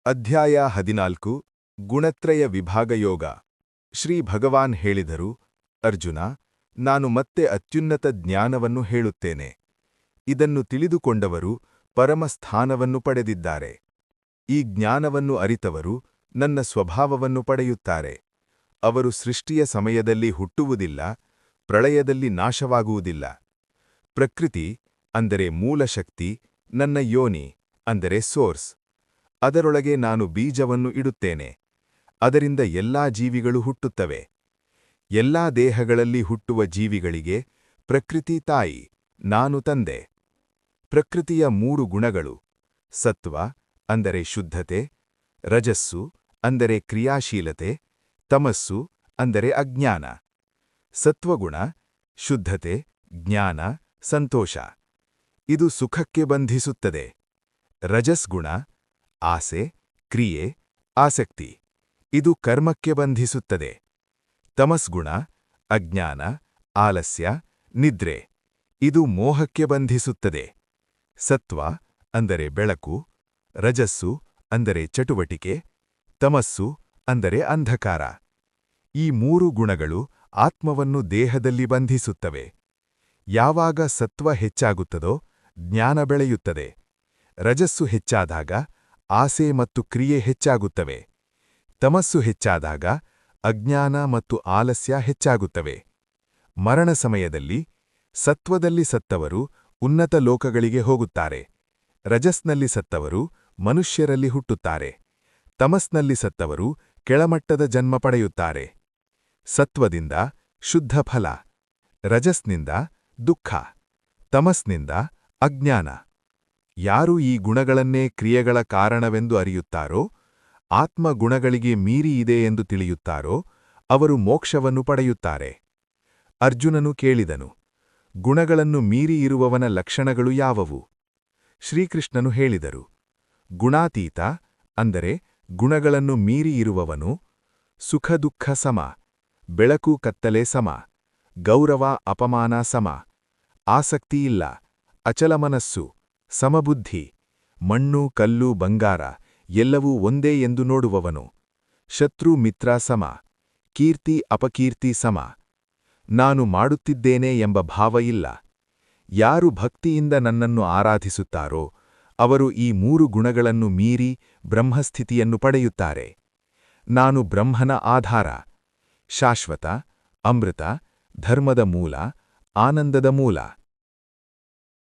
ಅಧ್ಯಾಯ 14 ಗುಣತ್ರಯ ವಿಭಾಗಯೋಗ ಶ್ರೀ ಭಗವಾನ್ ಹೇಳಿದರು, ಅರ್ಜುನ, ನಾನು ಮತ್ತೆ ಅತ್ಯುನ್ನತ ಜ್ಞಾನವನ್ನು ಹೇಳುತ್ತೇನೆ. ಇದನ್ನು ತಿಳಿದುಕೊಂಡವರು ಪರಮಸ್ಥಾನವನ್ನು ಪಡೆದಿದ್ದಾರೆ. ಈ ಜ್ಞಾನವನ್ನು ಅರಿತವರು ನನ್ನ ಸ್ವಭಾವವನ್ನು ಪಡೆಯುತ್ತಾರೆ. ಅವರು ಸೃಷ್ಟಿಯ ಸಮಯದಲ್ಲಿ ಹುಟ್ಟುವುದಿಲ್ಲ, ಪ್ರಳಯದಲ್ಲಿ ನಾಶವಾಗುವುದಿಲ್ಲ. ಪ್ರಕೃತಿ ಅಂದರೆ ಮೂಲಶಕ್ತಿ, ನನ್ನ ಯೋನಿ ಅಂದರೆ ಸೋರ್ಸ್. ಅದರೊಳಗೆ ನಾನು ಬೀಜವನ್ನು ಇಡುತ್ತೇನೆ. ಅದರಿಂದ ಎಲ್ಲಾ ಜೀವಿಗಳು ಹುಟ್ಟುತ್ತವೆ. ಎಲ್ಲಾ ದೇಹಗಳಲ್ಲಿ ಹುಟ್ಟುವ ಜೀವಿಗಳಿಗೆ ಪ್ರಕೃತಿ ತಾಯಿ, ನಾನು ತಂದೆ. ಪ್ರಕೃತಿಯ 3 ಗುಣಗಳು: ಸತ್ವ ಅಂದರೆ ಶುದ್ಧತೆ, ರಜಸ್ಸು ಅಂದರೆ ಕ್ರಿಯಾಶೀಲತೆ, ತಮಸ್ಸು ಅಂದರೆ ಅಜ್ಞಾನ. ಸತ್ವಗುಣ ಶುದ್ಧತೆ, ಜ್ಞಾನ, ಸಂತೋಷ. ಇದು ಸುಖಕ್ಕೆ ಬಂಧಿಸುತ್ತದೆ. ರಜಸ್ಗುಣ ಆಸೆ, ಕ್ರಿಯೆ, ಆಸಕ್ತಿ. ಇದು ಕರ್ಮಕ್ಕೆ ಬಂಧಿಸುತ್ತದೆ. ತಮಸ್ಗುಣ ಅಜ್ಞಾನ, ಆಲಸ್ಯ, ನಿದ್ರೆ. ಇದು ಮೋಹಕ್ಕೆ ಬಂಧಿಸುತ್ತದೆ. ಸತ್ವ ಅಂದರೆ ಬೆಳಕು, ರಜಸ್ಸು ಅಂದರೆ ಚಟುವಟಿಕೆ, ತಮಸ್ಸು ಅಂದರೆ ಅಂಧಕಾರ. ಈ 3 ಗುಣಗಳು ಆತ್ಮವನ್ನು ದೇಹದಲ್ಲಿ ಬಂಧಿಸುತ್ತವೆ. ಯಾವಾಗ ಸತ್ವ ಹೆಚ್ಚಾಗುತ್ತದೋ ಜ್ಞಾನ ಬೆಳೆಯುತ್ತದೆ. ರಜಸ್ಸು ಹೆಚ್ಚಾದಾಗ ಆಸೆ ಮತ್ತು ಕ್ರಿಯೆ ಹೆಚ್ಚಾಗುತ್ತವೆ. ತಮಸ್ಸು ಹೆಚ್ಚಾದಾಗ ಅಜ್ಞಾನ ಮತ್ತು ಆಲಸ್ಯ ಹೆಚ್ಚಾಗುತ್ತವೆ. ಮರಣ ಸಮಯದಲ್ಲಿ ಸತ್ವದಲ್ಲಿ ಸತ್ತವರು ಉನ್ನತ ಲೋಕಗಳಿಗೆ ಹೋಗುತ್ತಾರೆ. ರಜಸ್ನಲ್ಲಿ ಸತ್ತವರು ಮನುಷ್ಯರಲ್ಲಿ ಹುಟ್ಟುತ್ತಾರೆ. ತಮಸ್ನಲ್ಲಿ ಸತ್ತವರು ಕೆಳಮಟ್ಟದ ಜನ್ಮ ಪಡೆಯುತ್ತಾರೆ. ಸತ್ವದಿಂದ ಶುದ್ಧ ಫಲ, ರಜಸ್ನಿಂದ ದುಃಖ, ತಮಸ್ನಿಂದ ಅಜ್ಞಾನ. ಯಾರು ಈ ಗುಣಗಳನ್ನೇ ಕ್ರಿಯೆಗಳ ಕಾರಣವೆಂದು ಅರಿಯುತ್ತಾರೋ, ಆತ್ಮ ಗುಣಗಳಿಗೆ ಮೀರಿ ಇದೆ ಎಂದು ತಿಳಿಯುತ್ತಾರೋ, ಅವರು ಮೋಕ್ಷವನ್ನು ಪಡೆಯುತ್ತಾರೆ. ಅರ್ಜುನನು ಕೇಳಿದನು, ಗುಣಗಳನ್ನು ಮೀರಿ ಇರುವವನ ಲಕ್ಷಣಗಳು ಯಾವುವು? ಶ್ರೀಕೃಷ್ಣನು ಹೇಳಿದರು, ಗುಣಾತೀತ ಅಂದರೆ ಗುಣಗಳನ್ನು ಮೀರಿ ಇರುವವನು, ಸುಖ ದುಃಖ ಸಮ, ಬೆಳಕು ಕತ್ತಲೆ ಸಮ, ಗೌರವ ಅಪಮಾನ ಸಮ, ಆಸಕ್ತಿಯಿಲ್ಲ, ಅಚಲ ಮನಸ್ಸು, ಸಮಬುದ್ಧಿ, ಮಣ್ಣು ಕಲ್ಲು ಬಂಗಾರ ಎಲ್ಲವೂ ಒಂದೇ ಎಂದು ನೋಡುವವನು, ಶತ್ರು ಮಿತ್ರ ಸಮ, ಕೀರ್ತಿ ಅಪಕೀರ್ತಿ ಸಮ, ನಾನು ಮಾಡುತ್ತಿದ್ದೇನೆ ಎಂಬ ಭಾವ ಇಲ್ಲ. ಯಾರು ಭಕ್ತಿಯಿಂದ ನನ್ನನ್ನು ಆರಾಧಿಸುತ್ತಾರೋ ಅವರು ಈ 3 ಗುಣಗಳನ್ನು ಮೀರಿ ಬ್ರಹ್ಮಸ್ಥಿತಿಯನ್ನು ಪಡೆಯುತ್ತಾರೆ. ನಾನು ಬ್ರಹ್ಮನ ಆಧಾರ, ಶಾಶ್ವತ, ಅಮೃತ, ಧರ್ಮದ ಮೂಲ, ಆನಂದದ ಮೂಲ.